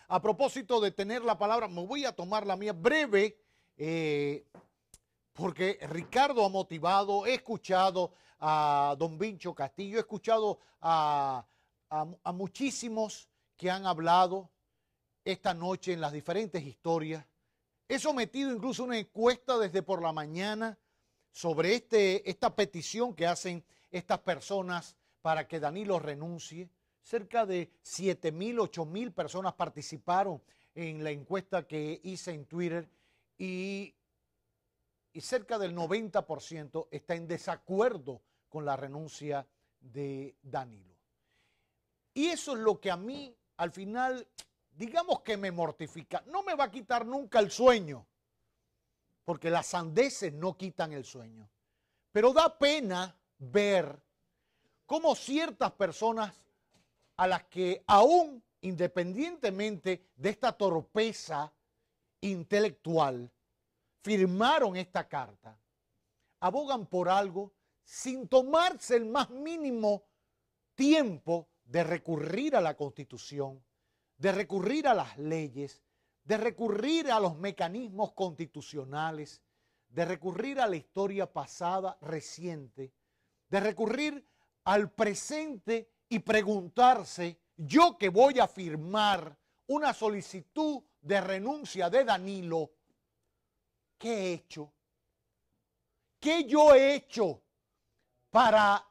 A propósito de tener la palabra, me voy a tomar la mía breve, porque Ricardo ha motivado, he escuchado a don Vincho Castillo, he escuchado a muchísimos que han hablado esta noche en las diferentes historias. He sometido incluso una encuesta desde por la mañana sobre esta petición que hacen estas personas para que Danilo renuncie. Cerca de 7,000, 8,000 personas participaron en la encuesta que hice en Twitter y cerca del 90% está en desacuerdo con la renuncia de Danilo. Y eso es lo que a mí, al final, digamos que me mortifica. No me va a quitar nunca el sueño, porque las sandeces no quitan el sueño. Pero da pena ver cómo ciertas personas a las que aún independientemente de esta torpeza intelectual firmaron esta carta, abogan por algo sin tomarse el más mínimo tiempo de recurrir a la Constitución, de recurrir a las leyes, de recurrir a los mecanismos constitucionales, de recurrir a la historia pasada reciente, de recurrir al presente y preguntarse, yo que voy a firmar una solicitud de renuncia de Danilo, ¿qué he hecho? ¿Qué yo he hecho para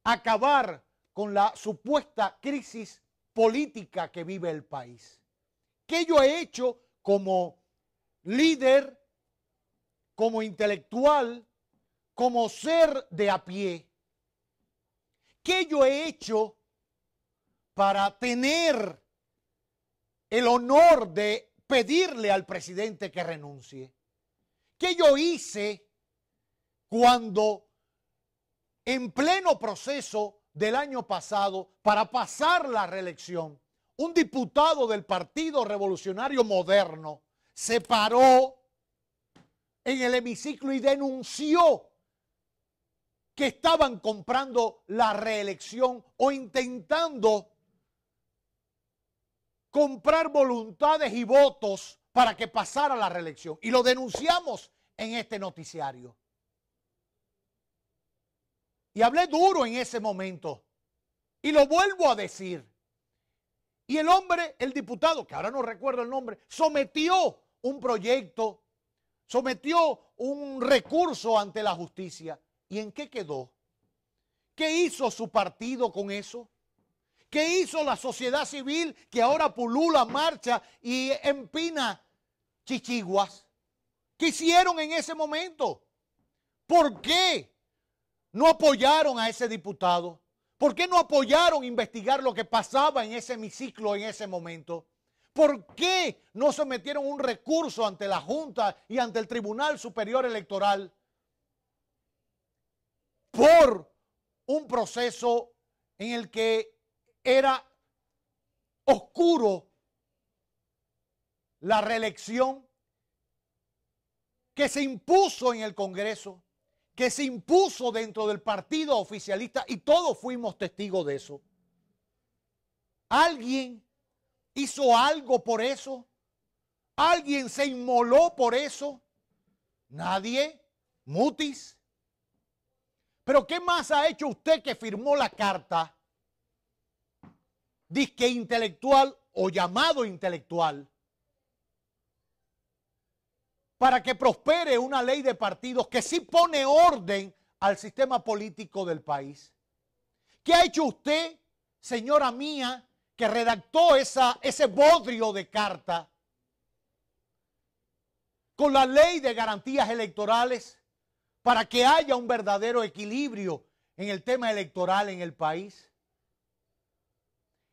acabar con la supuesta crisis política que vive el país? ¿Qué yo he hecho como líder, como intelectual, como ser de a pie? ¿Qué yo he hecho para tener el honor de pedirle al presidente que renuncie? ¿Qué yo hice cuando en pleno proceso del año pasado para pasar la reelección, un diputado del Partido Revolucionario Moderno se paró en el hemiciclo y denunció que estaban comprando la reelección o intentando comprar voluntades y votos para que pasara la reelección? Y lo denunciamos en este noticiario. Y hablé duro en ese momento. Y lo vuelvo a decir. Y el hombre, el diputado, que ahora no recuerdo el nombre, sometió un proyecto, sometió un recurso ante la justicia. ¿Y en qué quedó? ¿Qué hizo su partido con eso? ¿Qué hizo la sociedad civil que ahora pulula, marcha y empina chichiguas? ¿Qué hicieron en ese momento? ¿Por qué no apoyaron a ese diputado? ¿Por qué no apoyaron investigar lo que pasaba en ese hemiciclo en ese momento? ¿Por qué no sometieron un recurso ante la Junta y ante el Tribunal Superior Electoral por un proceso en el que era oscuro la reelección que se impuso en el Congreso, que se impuso dentro del partido oficialista y todos fuimos testigos de eso? ¿Alguien hizo algo por eso? ¿Alguien se inmoló por eso? Nadie. Mutis. Pero ¿qué más ha hecho usted que firmó la carta? Disque intelectual o llamado intelectual, para que prospere una ley de partidos que sí pone orden al sistema político del país. ¿Qué ha hecho usted, señora mía, que redactó ese bodrio de carta con la ley de garantías electorales para que haya un verdadero equilibrio en el tema electoral en el país?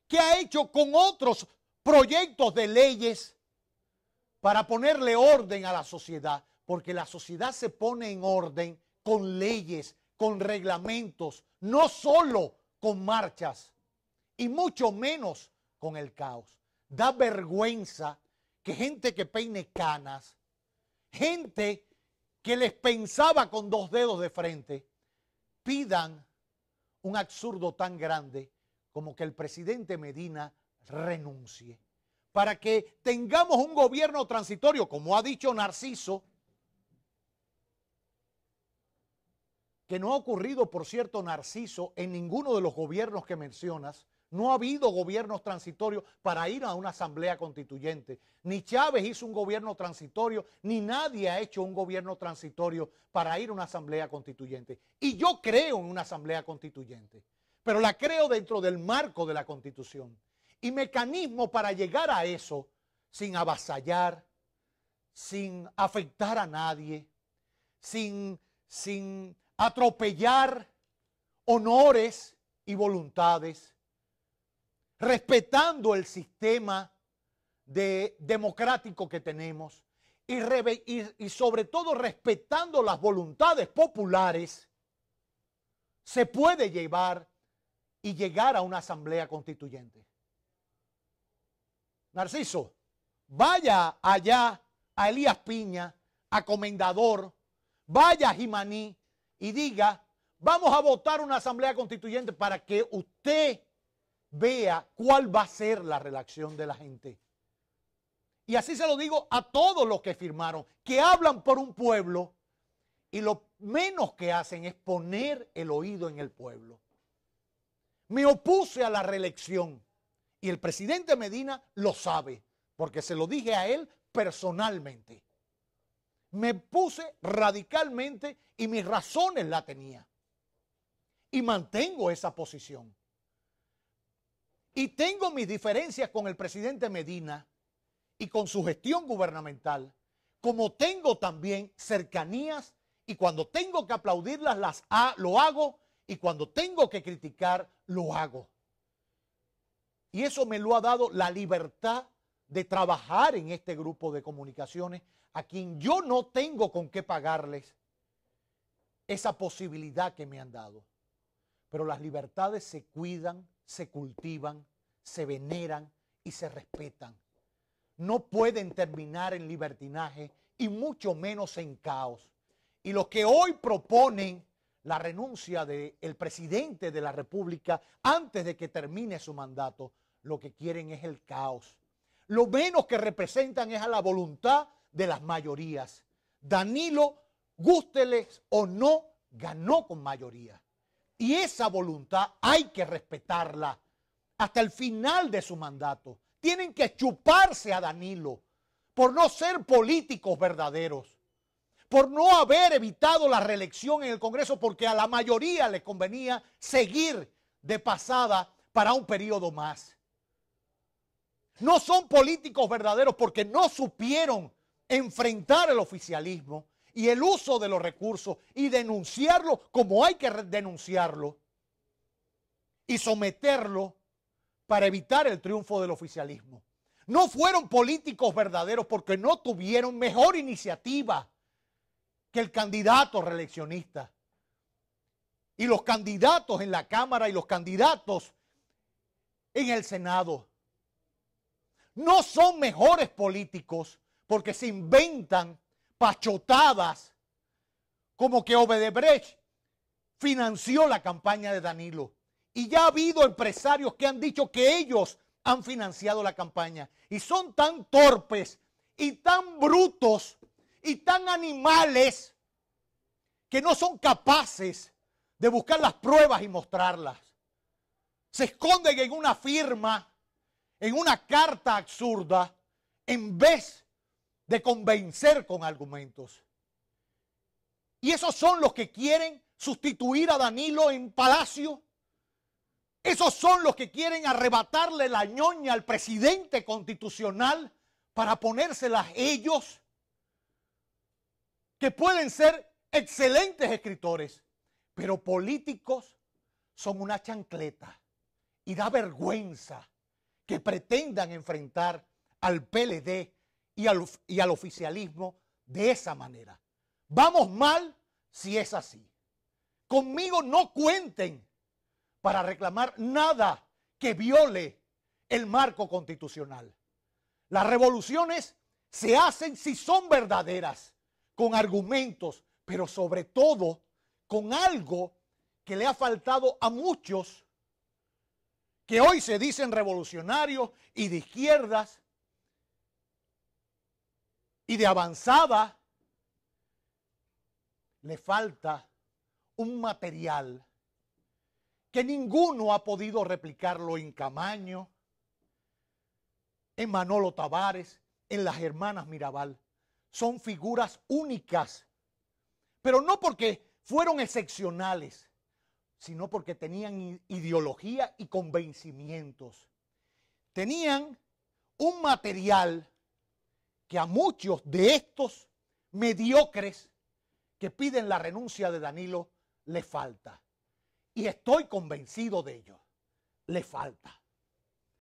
¿Qué ha hecho con otros proyectos de leyes para ponerle orden a la sociedad? Porque la sociedad se pone en orden con leyes, con reglamentos, no solo con marchas y mucho menos con el caos. Da vergüenza que gente que peine canas, gente que les pensaba con dos dedos de frente, pidan un absurdo tan grande como que el presidente Medina renuncie. para que tengamos un gobierno transitorio, como ha dicho Narciso, que no ha ocurrido, por cierto, Narciso, en ninguno de los gobiernos que mencionas. No ha habido gobiernos transitorios para ir a una asamblea constituyente. Ni Chávez hizo un gobierno transitorio, ni nadie ha hecho un gobierno transitorio para ir a una asamblea constituyente. Y yo creo en una asamblea constituyente, pero la creo dentro del marco de la Constitución. Y mecanismos para llegar a eso sin avasallar, sin afectar a nadie, sin atropellar honores y voluntades, respetando el sistema democrático que tenemos y sobre todo respetando las voluntades populares, se puede llevar y llegar a una asamblea constituyente. Narciso, vaya allá a Elías Piña, a Comendador, vaya a Jimaní y diga, vamos a votar una asamblea constituyente para que usted vea cuál va a ser la reacción de la gente. Y así se lo digo a todos los que firmaron, que hablan por un pueblo y lo menos que hacen es poner el oído en el pueblo. Me opuse a la reelección y el presidente Medina lo sabe, porque se lo dije a él personalmente. Me puse radicalmente y mis razones la tenía. Y mantengo esa posición. Y tengo mis diferencias con el presidente Medina y con su gestión gubernamental, como tengo también cercanías y cuando tengo que aplaudirlas lo hago y cuando tengo que criticar lo hago. Y eso me lo ha dado la libertad de trabajar en este grupo de comunicaciones a quien yo no tengo con qué pagarles esa posibilidad que me han dado. Pero las libertades se cuidan, se cultivan, se veneran y se respetan. No pueden terminar en libertinaje y mucho menos en caos. Y los que hoy proponen la renuncia del presidente de la República antes de que termine su mandato, lo que quieren es el caos. Lo menos que representan es a la voluntad de las mayorías. Danilo, gústeles o no, ganó con mayoría. Y esa voluntad hay que respetarla hasta el final de su mandato. Tienen que chuparse a Danilo por no ser políticos verdaderos, por no haber evitado la reelección en el Congreso porque a la mayoría le convenía seguir de pasada para un periodo más. No son políticos verdaderos porque no supieron enfrentar el oficialismo y el uso de los recursos y denunciarlo como hay que denunciarlo y someterlo para evitar el triunfo del oficialismo. No fueron políticos verdaderos porque no tuvieron mejor iniciativa que el candidato reeleccionista. Y los candidatos en la Cámara y los candidatos en el Senado. No son mejores políticos porque se inventan pachotadas como que Odebrecht financió la campaña de Danilo. Y ya ha habido empresarios que han dicho que ellos han financiado la campaña. Y son tan torpes y tan brutos y tan animales que no son capaces de buscar las pruebas y mostrarlas. Se esconden en una firma, en una carta absurda, en vez de convencer con argumentos. Y esos son los que quieren sustituir a Danilo en Palacio. Esos son los que quieren arrebatarle la ñoña al presidente constitucional para ponérselas ellos, que pueden ser excelentes escritores, pero políticos son una chancleta. Y da vergüenza que pretendan enfrentar al PLD y al oficialismo de esa manera. Vamos mal si es así. Conmigo no cuenten para reclamar nada que viole el marco constitucional. Las revoluciones se hacen si son verdaderas, con argumentos, pero sobre todo con algo que le ha faltado a muchos que hoy se dicen revolucionarios y de izquierdas y de avanzada, le falta un material que ninguno ha podido replicarlo en Camaño, en Manolo Tavares, en las hermanas Mirabal. Son figuras únicas, pero no porque fueron excepcionales, sino porque tenían ideología y convencimientos. Tenían un material que a muchos de estos mediocres que piden la renuncia de Danilo les falta. Y estoy convencido de ello. Le falta.